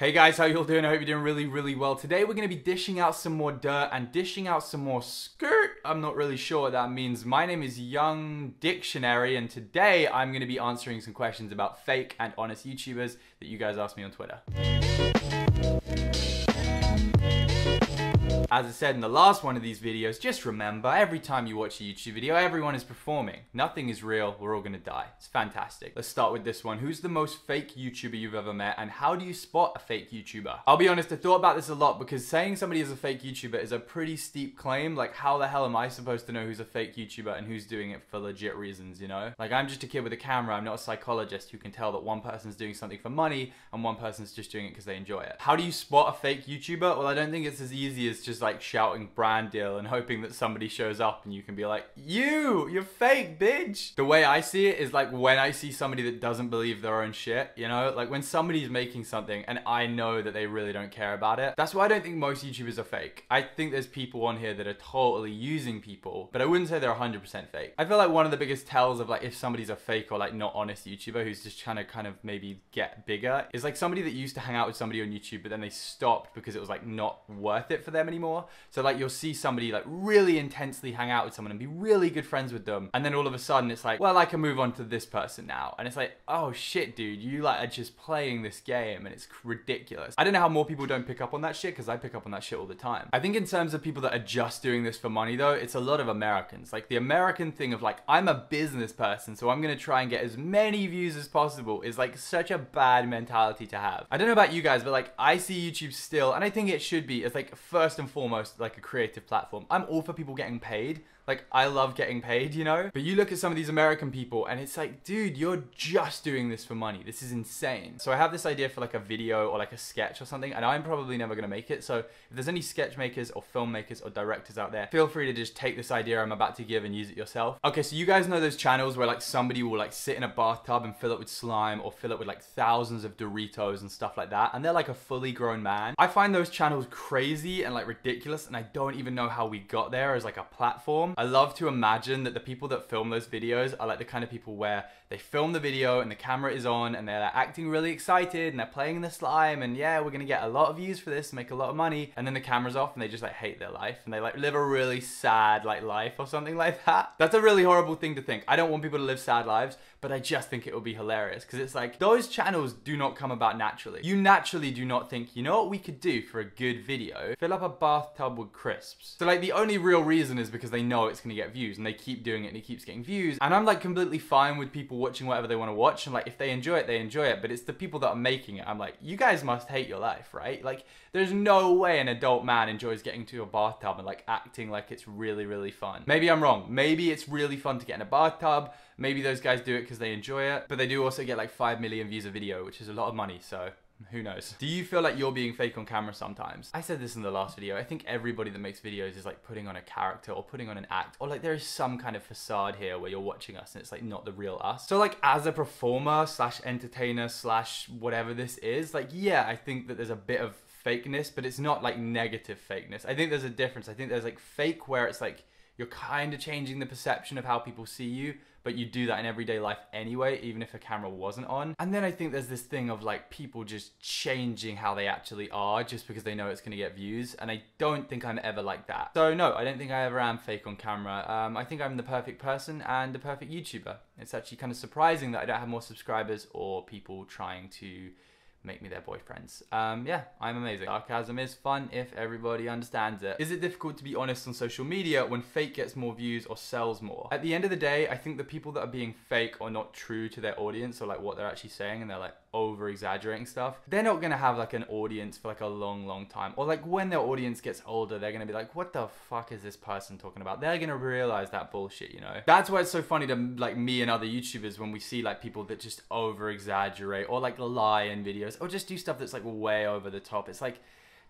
Hey guys, how you all doing? I hope you're doing really well. Today we're going to be dishing out some more dirt and dishing out some more skirt. I'm not really sure what that means. My name is Young Dictionary and today I'm going to be answering some questions about fake and honest YouTubers that you guys asked me on Twitter. As I said in the last one of these videos, just remember, every time you watch a YouTube video, everyone is performing. Nothing is real, we're all gonna die. It's fantastic. Let's start with this one. Who's the most fake YouTuber you've ever met, and how do you spot a fake YouTuber? I'll be honest, I thought about this a lot because saying somebody is a fake YouTuber is a pretty steep claim. Like, how the hell am I supposed to know who's a fake YouTuber and who's doing it for legit reasons, you know? Like, I'm just a kid with a camera, I'm not a psychologist who can tell that one person's doing something for money and one person's just doing it because they enjoy it. How do you spot a fake YouTuber? Well, I don't think it's as easy as just like shouting brand deal and hoping that somebody shows up and you can be like, you're fake, bitch. The way I see it is like when I see somebody that doesn't believe their own shit, you know, like when somebody's making something and I know that they really don't care about it. That's why I don't think most YouTubers are fake. I think there's people on here that are totally using people, but I wouldn't say they're 100% fake. I feel like one of the biggest tells of like if somebody's a fake or like not honest YouTuber who's just trying to kind of maybe get bigger is like somebody that used to hang out with somebody on YouTube but then they stopped because it was like not worth it for them anymore. So like you'll see somebody like really intensely hang out with someone and be really good friends with them, and then all of a sudden it's like, well, I can move on to this person now, and it's like, oh shit, dude, you like are just playing this game and it's ridiculous. I don't know how more people don't pick up on that shit, because I pick up on that shit all the time. I think in terms of people that are just doing this for money though, it's a lot of Americans. Like the American thing of like, I'm a business person so I'm gonna try and get as many views as possible is like such a bad mentality to have. I don't know about you guys, but like I see YouTube still, and I think it should be, as like first and foremost like a creative platform. I'm all for people getting paid. Like, I love getting paid, you know? But you look at some of these American people and it's like, dude, you're just doing this for money. This is insane. So I have this idea for like a video or like a sketch or something, and I'm probably never gonna make it. So if there's any sketch makers or filmmakers or directors out there, feel free to just take this idea I'm about to give and use it yourself. Okay, so you guys know those channels where like somebody will like sit in a bathtub and fill it with slime or fill it with like thousands of Doritos and stuff like that, and they're like a fully grown man. I find those channels crazy and like ridiculous, and I don't even know how we got there as like a platform. I love to imagine that the people that film those videos are like the kind of people where they film the video and the camera is on and they're like acting really excited and they're playing in the slime and yeah, we're gonna get a lot of views for this, make a lot of money, and then the camera's off and they just like hate their life and they like live a really sad like life or something like that. That's a really horrible thing to think. I don't want people to live sad lives, but I just think it would be hilarious because it's like those channels do not come about naturally. You naturally do not think, you know what we could do for a good video? Fill up a bathtub with crisps. So like the only real reason is because they know it's gonna get views and they keep doing it and it keeps getting views, and I'm like completely fine with people watching whatever they want to watch, and like if they enjoy it, they enjoy it. But it's the people that are making it, I'm like, you guys must hate your life, right? Like there's no way an adult man enjoys getting to a bathtub and like acting like it's really fun. Maybe I'm wrong. Maybe it's really fun to get in a bathtub. Maybe those guys do it because they enjoy it, but they do also get like 5 million views a video, which is a lot of money, so who knows? Do you feel like you're being fake on camera sometimes? I said this in the last video. I think everybody that makes videos is like putting on a character or putting on an act, or like there is some kind of facade here where you're watching us and it's like not the real us. So like as a performer slash entertainer slash whatever this is, like yeah, I think that there's a bit of fakeness, but it's not like negative fakeness. I think there's a difference. I think there's like fake where it's like you're kind of changing the perception of how people see you, but you do that in everyday life anyway, even if a camera wasn't on. And then I think there's this thing of like people just changing how they actually are just because they know it's gonna get views, and I don't think I'm ever like that. So no, I don't think I ever am fake on camera. I think I'm the perfect person and the perfect YouTuber. It's actually kind of surprising that I don't have more subscribers or people trying to make me their boyfriends. Yeah, I'm amazing. Sarcasm is fun if everybody understands it. Is it difficult to be honest on social media when fake gets more views or sells more? At the end of the day, I think the people that are being fake or not true to their audience or like what they're actually saying, and they're like over exaggerating stuff, they're not gonna have like an audience for like a long time. Or like when their audience gets older, they're gonna be like, what the fuck is this person talking about? They're gonna realize that bullshit, you know? That's why it's so funny to like me and other YouTubers when we see like people that just over exaggerate or like lie in videos or just do stuff that's like way over the top. It's like,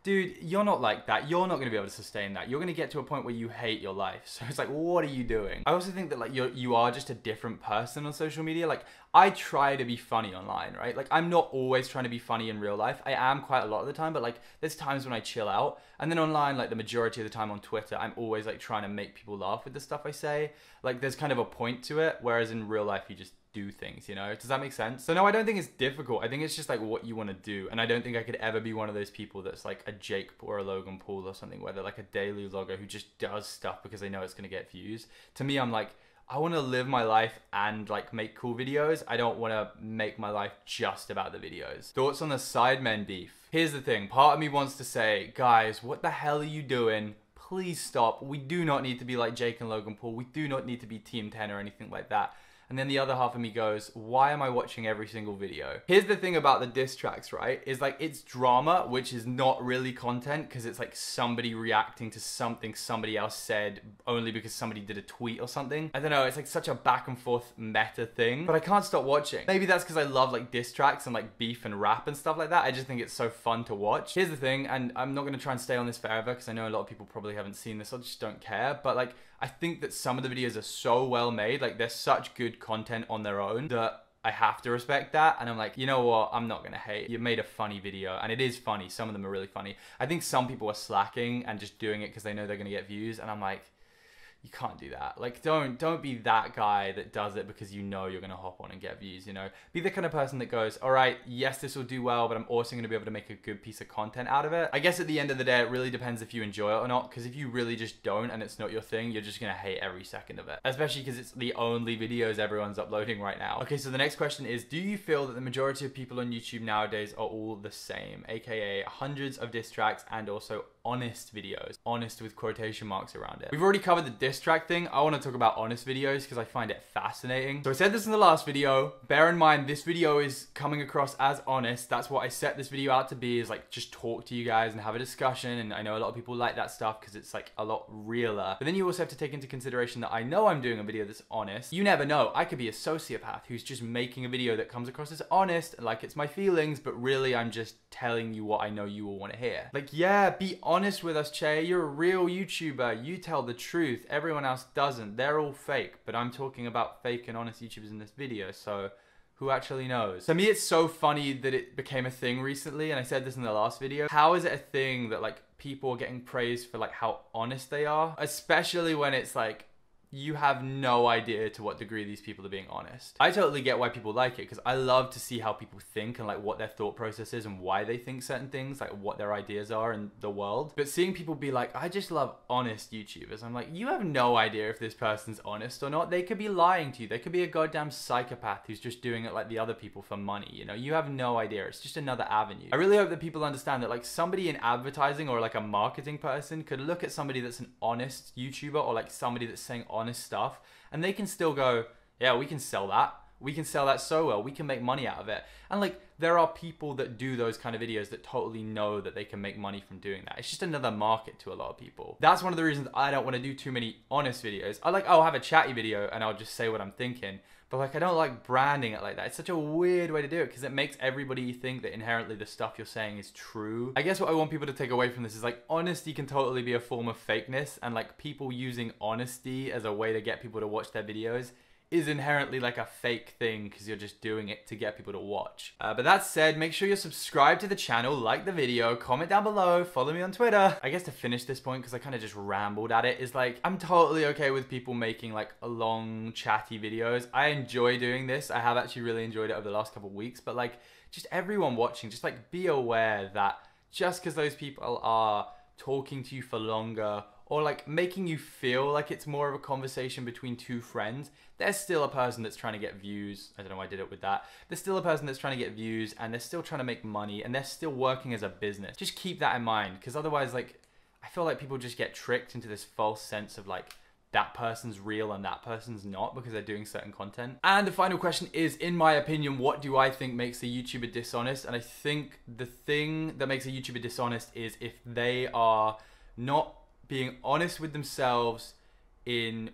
dude, you're not like that. You're not going to be able to sustain that. You're going to get to a point where you hate your life. So it's like, what are you doing? I also think that like you are just a different person on social media. Like I try to be funny online, right? Like I'm not always trying to be funny in real life. I am quite a lot of the time, but like there's times when I chill out. And then online, like the majority of the time on Twitter, I'm always like trying to make people laugh with the stuff I say. Like there's kind of a point to it. Whereas in real life, you just do things, you know? Does that make sense? So no, I don't think it's difficult. I think it's just like what you want to do. And I don't think I could ever be one of those people that's like a Jake or a Logan Paul or something, where they're like a daily vlogger who just does stuff because they know it's going to get views. To me, I'm like, I want to live my life and like make cool videos. I don't want to make my life just about the videos. Thoughts on the Sidemen beef? Here's the thing. Part of me wants to say, guys, what the hell are you doing? Please stop. We do not need to be like Jake and Logan Paul. We do not need to be Team 10 or anything like that. And then the other half of me goes, why am I watching every single video? Here's the thing about the diss tracks, right? Is like, it's drama, which is not really content, because it's like somebody reacting to something somebody else said only because somebody did a tweet or something. I don't know, it's like such a back and forth meta thing, but I can't stop watching. Maybe that's because I love like diss tracks and like beef and rap and stuff like that. I just think it's so fun to watch. Here's the thing, and I'm not gonna try and stay on this forever because I know a lot of people probably haven't seen this, I just don't care, but like, I think that some of the videos are so well made, like they're such good content on their own that I have to respect that. And I'm like, you know what? I'm not gonna hate. You made a funny video, and it is funny. Some of them are really funny. I think some people are slacking and just doing it because they know they're gonna get views. And I'm like, you can't do that. Like, don't be that guy that does it because you know you're gonna hop on and get views, you know? Be the kind of person that goes, all right, yes, this will do well, but I'm also gonna be able to make a good piece of content out of it. I guess at the end of the day, it really depends if you enjoy it or not, because if you really just don't and it's not your thing, you're just gonna hate every second of it. Especially because it's the only videos everyone's uploading right now. Okay, so the next question is, do you feel that the majority of people on YouTube nowadays are all the same? AKA hundreds of diss tracks and also honest videos. Honest with quotation marks around it. We've already covered the diss track thing. I want to talk about honest videos because I find it fascinating. So I said this in the last video. Bear in mind, this video is coming across as honest. That's what I set this video out to be, is like just talk to you guys and have a discussion. And I know a lot of people like that stuff because it's like a lot realer. But then you also have to take into consideration that I know I'm doing a video that's honest. You never know. I could be a sociopath who's just making a video that comes across as honest, like it's my feelings, but really I'm just telling you what I know you will want to hear. Like, yeah, be honest with us, Che. You're a real YouTuber. You tell the truth. Everyone else doesn't. They're all fake. But I'm talking about fake and honest YouTubers in this video, so who actually knows? To me, it's so funny that it became a thing recently, and I said this in the last video. How is it a thing that like people are getting praised for like how honest they are? Especially when it's like, you have no idea to what degree these people are being honest. I totally get why people like it, because I love to see how people think and like what their thought process is and why they think certain things, like what their ideas are in the world. But seeing people be like, I just love honest YouTubers, I'm like, you have no idea if this person's honest or not. They could be lying to you. They could be a goddamn psychopath who's just doing it like the other people for money, you know? You have no idea. It's just another avenue. I really hope that people understand that like somebody in advertising or like a marketing person could look at somebody that's an honest YouTuber or like somebody that's saying honest stuff, and they can still go, yeah, we can sell that. We can sell that so well. We can make money out of it. And like, there are people that do those kind of videos that totally know that they can make money from doing that. It's just another market to a lot of people. That's one of the reasons I don't want to do too many honest videos. I'll have a chatty video and I'll just say what I'm thinking. But like, I don't like branding it like that. It's such a weird way to do it because it makes everybody think that inherently the stuff you're saying is true. I guess what I want people to take away from this is like, honesty can totally be a form of fakeness, and like people using honesty as a way to get people to watch their videos is inherently like a fake thing because you're just doing it to get people to watch. But that said, make sure you're subscribed to the channel, like the video, comment down below, follow me on Twitter. I guess to finish this point, because I kind of just rambled at it, is like, I'm totally okay with people making like long chatty videos. I enjoy doing this. I have actually really enjoyed it over the last couple of weeks, but like, just everyone watching, just like be aware that just because those people are talking to you for longer or like making you feel like it's more of a conversation between two friends, there's still a person that's trying to get views. I don't know why I did it with that. There's still a person that's trying to get views, and they're still trying to make money, and they're still working as a business. Just keep that in mind, because otherwise, like, I feel like people just get tricked into this false sense of like, that person's real and that person's not because they're doing certain content. And the final question is, in my opinion, what do I think makes a YouTuber dishonest? And I think the thing that makes a YouTuber dishonest is if they are not being honest with themselves in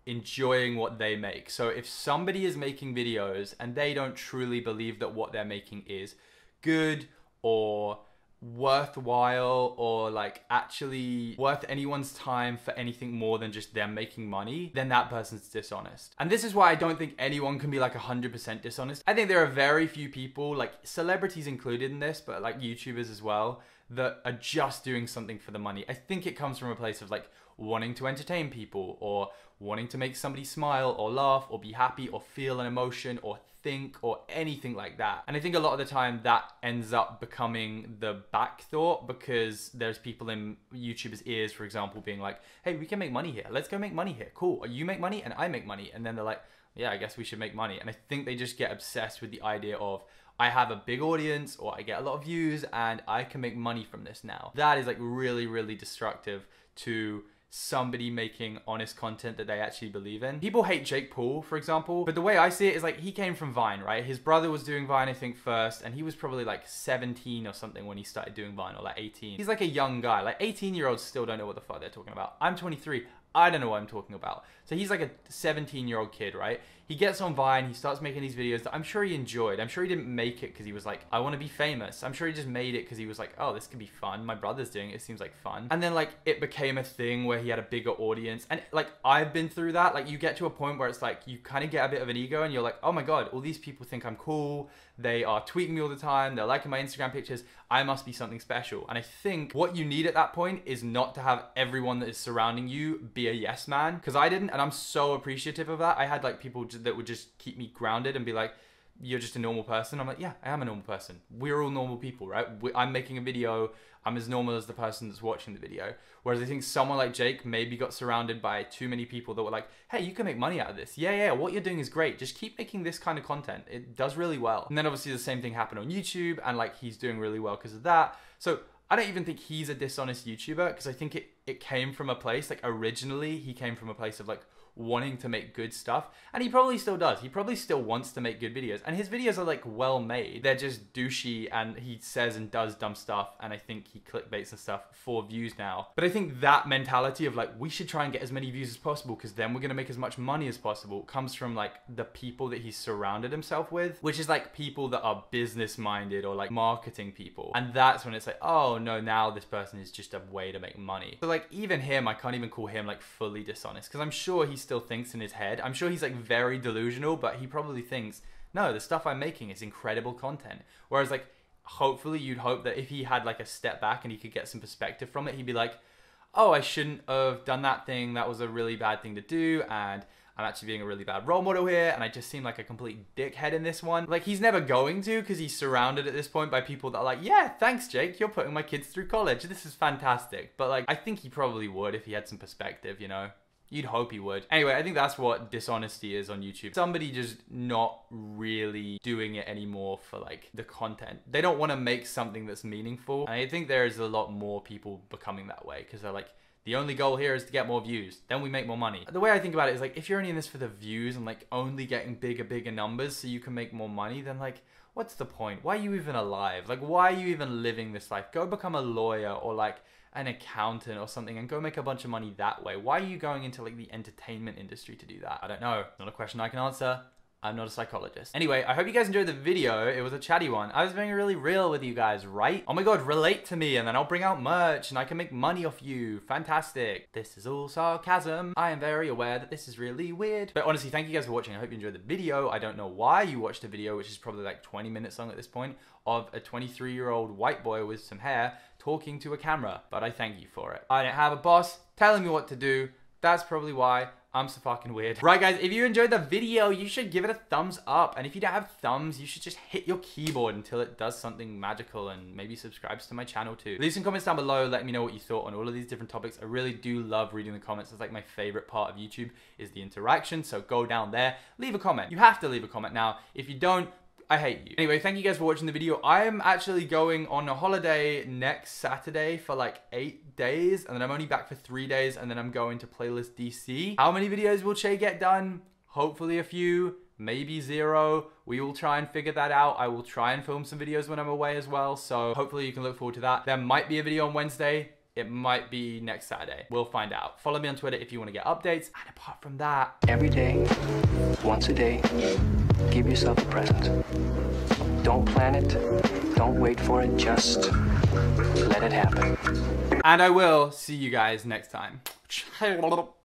enjoying what they make. So if somebody is making videos and they don't truly believe that what they're making is good or worthwhile or like actually worth anyone's time for anything more than just them making money, then that person's dishonest. And this is why I don't think anyone can be like 100% dishonest. I think there are very few people, like celebrities included in this, but like YouTubers as well, that are just doing something for the money. I think it comes from a place of like wanting to entertain people or wanting to make somebody smile or laugh or be happy or feel an emotion or think or anything like that. And I think a lot of the time that ends up becoming the back thought, because there's people in YouTubers' ears, for example, being like, hey, we can make money here. Let's go make money here. Cool. You make money and I make money. And then they're like, yeah, I guess we should make money. And I think they just get obsessed with the idea of, I have a big audience or I get a lot of views and I can make money from this now. That is like really, really destructive to somebody making honest content that they actually believe in. People hate Jake Paul, for example, but the way I see it is like he came from Vine, right? His brother was doing Vine, I think, first, and he was probably like 17 or something when he started doing Vine, or like 18. He's like a young guy. Like 18-year-olds still don't know what the fuck they're talking about. I'm 23. I don't know what I'm talking about. So he's like a 17-year-old kid, right? He gets on Vine, he starts making these videos that I'm sure he enjoyed. I'm sure he didn't make it because he was like, I want to be famous. I'm sure he just made it because he was like, oh, this could be fun. My brother's doing it. It seems like fun. And then like it became a thing where he had a bigger audience. And like I've been through that. Like you get to a point where it's like you kind of get a bit of an ego and you're like, oh my God, all these people think I'm cool. They are tweeting me all the time. They're liking my Instagram pictures. I must be something special. And I think what you need at that point is not to have everyone that is surrounding you be a yes man. Because I didn't, and I'm so appreciative of that. I had like people that would just keep me grounded and be like, you're just a normal person. I'm like, yeah, I am a normal person. We're all normal people, right? I'm making a video. I'm as normal as the person that's watching the video. Whereas I think someone like Jake maybe got surrounded by too many people that were like, hey, you can make money out of this. Yeah, what you're doing is great. Just keep making this kind of content. It does really well. And then obviously the same thing happened on YouTube, and like he's doing really well because of that. So I don't even think he's a dishonest YouTuber, because I think it came from a place, like originally he came from a place of like wanting to make good stuff, and he probably still does. He probably still wants to make good videos, and his videos are like well made. They're just douchey, and he says and does dumb stuff, and I think he clickbaits and stuff for views now. But I think that mentality of like, we should try and get as many views as possible because then we're gonna make as much money as possible, comes from like the people that he's surrounded himself with, which is like people that are business minded or like marketing people. And that's when it's like, oh no, now this person is just a way to make money. So like even him, I can't even call him like fully dishonest, because I'm sure he still thinks in his head. I'm sure he's like very delusional, but he probably thinks, no, the stuff I'm making is incredible content. Whereas like, hopefully you'd hope that if he had like a step back and he could get some perspective from it, he'd be like, oh, I shouldn't have done that thing. That was a really bad thing to do. And I'm actually being a really bad role model here. And I just seem like a complete dickhead in this one. Like he's never going to, because he's surrounded at this point by people that are like, yeah, thanks, Jake. You're putting my kids through college. This is fantastic. But like, I think he probably would if he had some perspective, you know? You'd hope he would. Anyway, I think that's what dishonesty is on YouTube. Somebody just not really doing it anymore for like the content. They don't want to make something that's meaningful. And I think there is a lot more people becoming that way, because they're like, the only goal here is to get more views. Then we make more money. The way I think about it is like, if you're only in this for the views and like only getting bigger numbers so you can make more money, then like, what's the point? Why are you even alive? Like, why are you even living this life? Go become a lawyer or like an accountant or something and go make a bunch of money that way. Why are you going into like the entertainment industry to do that? I don't know. Not a question I can answer. I'm not a psychologist. Anyway, I hope you guys enjoyed the video. It was a chatty one. I was being really real with you guys, right? Oh my God, relate to me and then I'll bring out merch and I can make money off you. Fantastic. This is all sarcasm. I am very aware that this is really weird. But honestly, thank you guys for watching. I hope you enjoyed the video. I don't know why you watched a video, which is probably like 20 minutes long at this point, of a 23-year-old white boy with some hair talking to a camera, but I thank you for it. I don't have a boss telling me what to do. That's probably why I'm so fucking weird. Right guys, if you enjoyed the video, you should give it a thumbs up. And if you don't have thumbs, you should just hit your keyboard until it does something magical, and maybe subscribes to my channel too. Leave some comments down below, let me know what you thought on all of these different topics. I really do love reading the comments. It's like my favorite part of YouTube is the interaction. So go down there, leave a comment. You have to leave a comment now. If you don't, I hate you. Anyway, thank you guys for watching the video. I am actually going on a holiday next Saturday for like 8 days, and then I'm only back for 3 days, and then I'm going to Playlist DC. How many videos will Che get done? Hopefully a few, maybe 0. We will try and figure that out. I will try and film some videos when I'm away as well, so hopefully you can look forward to that. There might be a video on Wednesday. It might be next Saturday. We'll find out. Follow me on Twitter if you want to get updates. And apart from that, every day, once a day, give yourself a present. Don't plan it. Don't wait for it. Just let it happen. And I will see you guys next time.